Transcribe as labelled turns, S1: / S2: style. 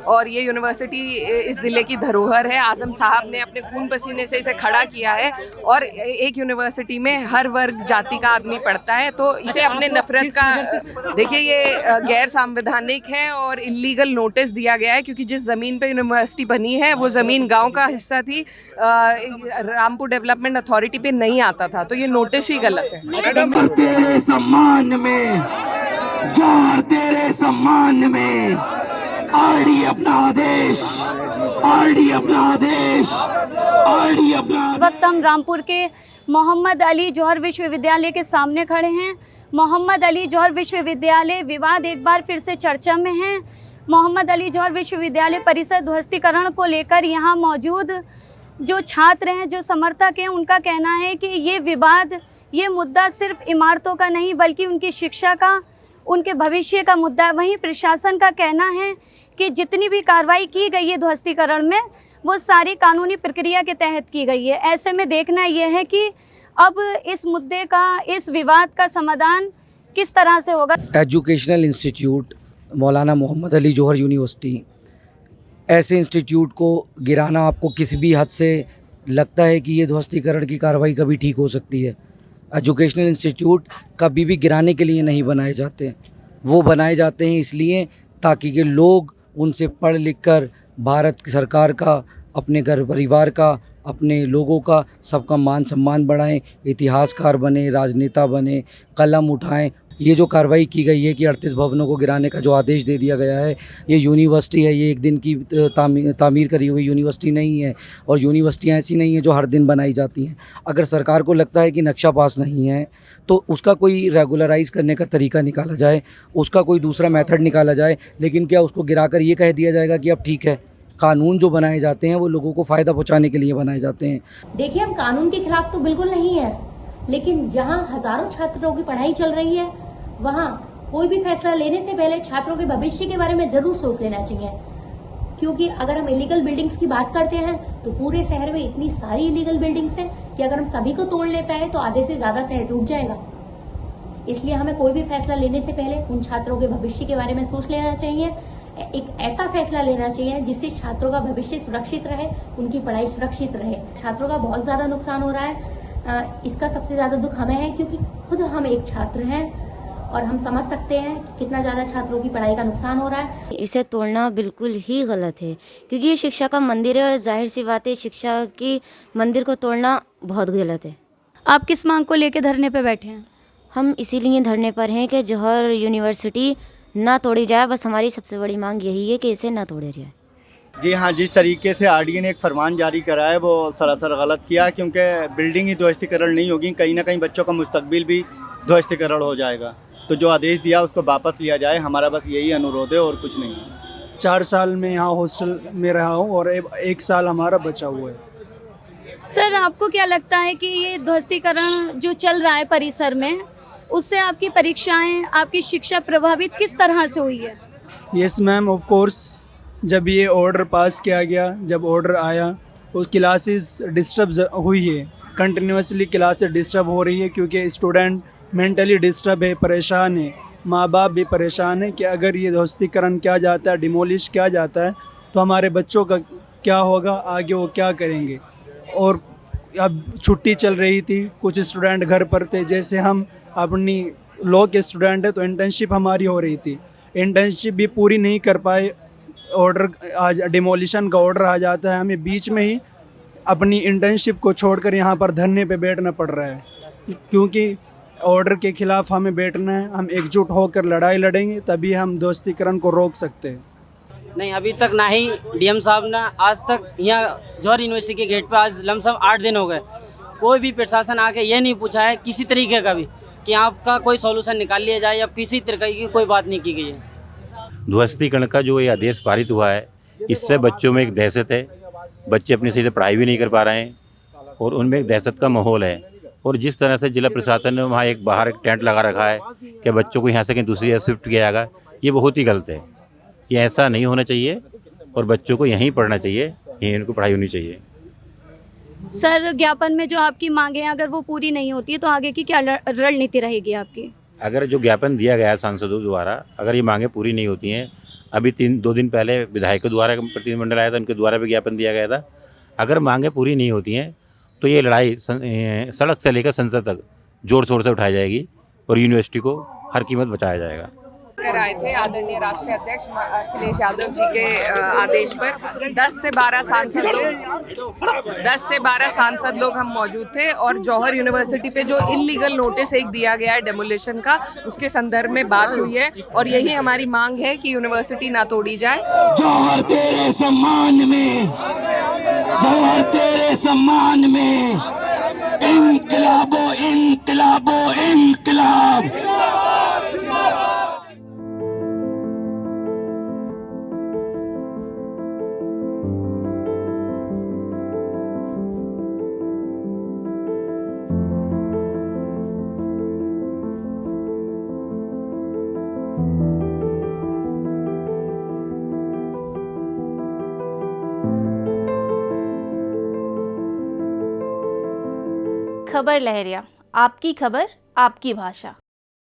S1: और ये यूनिवर्सिटी इस ज़िले की धरोहर है। आज़म साहब ने अपने खून पसीने से इसे खड़ा किया है और एक यूनिवर्सिटी में हर वर्ग जाति का आदमी पढ़ता है, तो इसे अपने नफरत का देखिए ये गैर संवैधानिक है और इलीगल नोटिस दिया गया है, क्योंकि जिस ज़मीन पे यूनिवर्सिटी बनी है वो ज़मीन गांव का हिस्सा थी, रामपुर डेवलपमेंट अथॉरिटी पे नहीं आता था, तो ये नोटिस ही गलत है।
S2: तेरे सम्मान में, जोहर तेरे सम्मान में, आरडी अपना आदेश, आरडी अपना आदेश, आरडी अपना।
S3: वक्त हम रामपुर के मोहम्मद अली जौहर विश्वविद्यालय के सामने खड़े हैं। मोहम्मद अली जौहर विश्वविद्यालय विवाद एक बार फिर से चर्चा में है। मोहम्मद अली जौहर विश्वविद्यालय परिसर ध्वस्तीकरण को लेकर यहाँ मौजूद जो छात्र हैं, जो समर्थक हैं, उनका कहना है कि ये विवाद, ये मुद्दा सिर्फ इमारतों का नहीं बल्कि उनकी शिक्षा का, उनके भविष्य का मुद्दा है। वहीं प्रशासन का कहना है कि जितनी भी कार्रवाई की गई है ध्वस्तीकरण में, वो सारी कानूनी प्रक्रिया के तहत की गई है। ऐसे में देखना यह है कि अब इस मुद्दे का, इस विवाद का समाधान किस तरह से होगा।
S4: एजुकेशनल इंस्टीट्यूट मौलाना मोहम्मद अली जौहर यूनिवर्सिटी, ऐसे इंस्टीट्यूट को गिराना आपको किसी भी हद से लगता है कि ये ध्वस्तीकरण की कार्रवाई कभी ठीक हो सकती है? एजुकेशनल इंस्टीट्यूट कभी भी गिराने के लिए नहीं बनाए जाते, वो बनाए जाते हैं इसलिए ताकि के लोग उनसे पढ़ लिख कर भारत सरकार का, अपने घर परिवार का, अपने लोगों का, सबका मान सम्मान बढ़ाएं, इतिहासकार बने, राजनेता बने, कलम उठाएं। ये जो कार्रवाई की गई है कि 38 भवनों को गिराने का जो आदेश दे दिया गया है, ये यूनिवर्सिटी है, ये एक दिन की तामीर करी हुई यूनिवर्सिटी नहीं है, और यूनिवर्सिटियाँ ऐसी नहीं हैं जो हर दिन बनाई जाती हैं। अगर सरकार को लगता है कि नक्शा पास नहीं है तो उसका कोई रेगुलराइज करने का तरीका निकाला जाए, उसका कोई दूसरा मेथड निकाला जाए, लेकिन क्या उसको गिराकर ये कह दिया जाएगा कि अब ठीक है? कानून जो बनाए जाते हैं वो लोगों को फ़ायदा पहुंचाने के लिए बनाए जाते हैं।
S5: देखिए, हम कानून के खिलाफ तो बिल्कुल नहीं है, लेकिन जहां हजारों छात्रों की पढ़ाई चल रही है, वहां कोई भी फैसला लेने से पहले छात्रों के भविष्य के बारे में जरूर सोच लेना चाहिए। क्योंकि अगर हम इलीगल बिल्डिंग्स की बात करते हैं तो पूरे शहर में इतनी सारी इलीगल बिल्डिंग्स हैं कि अगर हम सभी को तोड़ ले पाए तो आधे से ज्यादा शहर टूट जाएगा। इसलिए हमें कोई भी फैसला लेने से पहले उन छात्रों के भविष्य के बारे में सोच लेना चाहिए। एक ऐसा फैसला लेना चाहिए जिससे छात्रों का भविष्य सुरक्षित रहे, उनकी पढ़ाई सुरक्षित रहे। छात्रों का बहुत ज्यादा नुकसान हो रहा है, इसका सबसे ज्यादा दुख हमें है, क्योंकि खुद हम एक छात्र हैं और हम समझ सकते हैं कि कितना ज़्यादा छात्रों की पढ़ाई का नुकसान हो रहा है।
S6: इसे तोड़ना बिल्कुल ही गलत है, क्योंकि ये शिक्षा का मंदिर है और जाहिर सी बात है शिक्षा की मंदिर को तोड़ना बहुत गलत है।
S3: आप किस मांग को लेकर धरने पे बैठे हैं?
S6: हम इसीलिए धरने पर हैं कि जौहर यूनिवर्सिटी ना तोड़ी जाए। बस हमारी सबसे बड़ी मांग यही है कि इसे ना तोड़ा जाए।
S7: जी हाँ, जिस तरीके से आरडीए ने एक फरमान जारी करा है वो सरासर गलत किया, क्योंकि बिल्डिंग ही ध्वस्तीकरण नहीं होगी, कहीं ना कहीं बच्चों का मुस्तकबिल भी ध्वस्तीकरण हो जाएगा। तो जो आदेश दिया उसको वापस लिया जाए, हमारा बस यही अनुरोध है और कुछ नहीं।
S8: 4 साल में यहाँ हॉस्टल में रहा हूँ और 1 साल हमारा बचा हुआ है।
S3: सर, आपको क्या लगता है कि ये ध्वस्तीकरण जो चल रहा है परिसर में, उससे आपकी परीक्षाएं, आपकी शिक्षा प्रभावित किस तरह से हुई है?
S8: Yes ma'am, of course. जब ये ऑर्डर पास किया गया, जब ऑर्डर आया, उस क्लासेस डिस्टर्ब हुई है, कंटिन्यूसली क्लासेस डिस्टर्ब हो रही है, क्योंकि स्टूडेंट मेंटली डिस्टर्ब है, परेशान है, माँ बाप भी परेशान है कि अगर ये ध्वस्तीकरण किया जाता है, डिमोलिश किया जाता है, तो हमारे बच्चों का क्या होगा, आगे वो क्या करेंगे। और अब छुट्टी चल रही थी, कुछ स्टूडेंट घर पर थे, जैसे हम अपनी लॉ के स्टूडेंट है तो इंटर्नशिप हमारी हो रही थी, इंटर्नशिप भी पूरी नहीं कर पाए। ऑर्डर आज डिमोलिशन का ऑर्डर आ जाता है, हमें बीच में ही अपनी इंटर्नशिप को छोड़कर यहाँ पर धरने पे बैठना पड़ रहा है, क्योंकि ऑर्डर के खिलाफ हमें बैठना है। हम एकजुट होकर लड़ाई लड़ेंगे, तभी हम ध्वस्तीकरण को रोक सकते हैं।
S9: नहीं, अभी तक ना ही डीएम साहब ने आज तक यहाँ जौहर यूनिवर्सिटी के गेट पर आज लमसम 8 दिन हो गए, कोई भी प्रशासन आके ये नहीं पूछा है किसी तरीके का भी कि आपका कोई सॉल्यूशन निकाल लिया जाए, या किसी तरीके की कोई बात नहीं की गई है।
S10: ध्वस्तीकरण का जो ये आदेश पारित हुआ है, इससे बच्चों में एक दहशत है, बच्चे अपनी सही से पढ़ाई भी नहीं कर पा रहे हैं और उनमें एक दहशत का माहौल है। और जिस तरह से जिला प्रशासन ने वहाँ एक बाहर एक टेंट लगा रखा है कि बच्चों को यहाँ से कहीं दूसरी जगह शिफ्ट किया जाएगा, ये बहुत ही गलत है। ये ऐसा नहीं होना चाहिए और बच्चों को यहीं पढ़ना चाहिए, यहीं उनको पढ़ाई होनी चाहिए।
S3: सर, ज्ञापन में जो आपकी मांगे हैं अगर वो पूरी नहीं होती है तो आगे की क्या रणनीति रहेगी आपकी?
S10: अगर जो ज्ञापन दिया गया है सांसदों द्वारा, अगर ये मांगे पूरी नहीं होती हैं अभी 2 दिन पहले विधायकों द्वारा प्रतिनिधिमंडल आया था, उनके द्वारा भी ज्ञापन दिया गया था। अगर मांगें पूरी नहीं होती हैं तो ये लड़ाई सड़क से लेकर संसद तक जोर शोर से उठाई जाएगी और यूनिवर्सिटी को हर कीमत बचाया जाएगा।
S1: कर आए थे आदरणीय राष्ट्रीय अध्यक्ष अखिलेश यादव जी के आदेश पर 10 से 12 सांसद लोग हम मौजूद थे और जौहर यूनिवर्सिटी पे जो इल्लीगल नोटिस एक दिया गया है डेमोलिशन का, उसके संदर्भ में बात हुई है और यही हमारी मांग है कि यूनिवर्सिटी ना तोड़ी जाए।
S2: जौहर तेरे सम्मान में, जौहर तेरे सम्मान में इनकलाबो इनकलाबो इनकलाब।
S11: खबर लहरिया, आपकी खबर आपकी भाषा।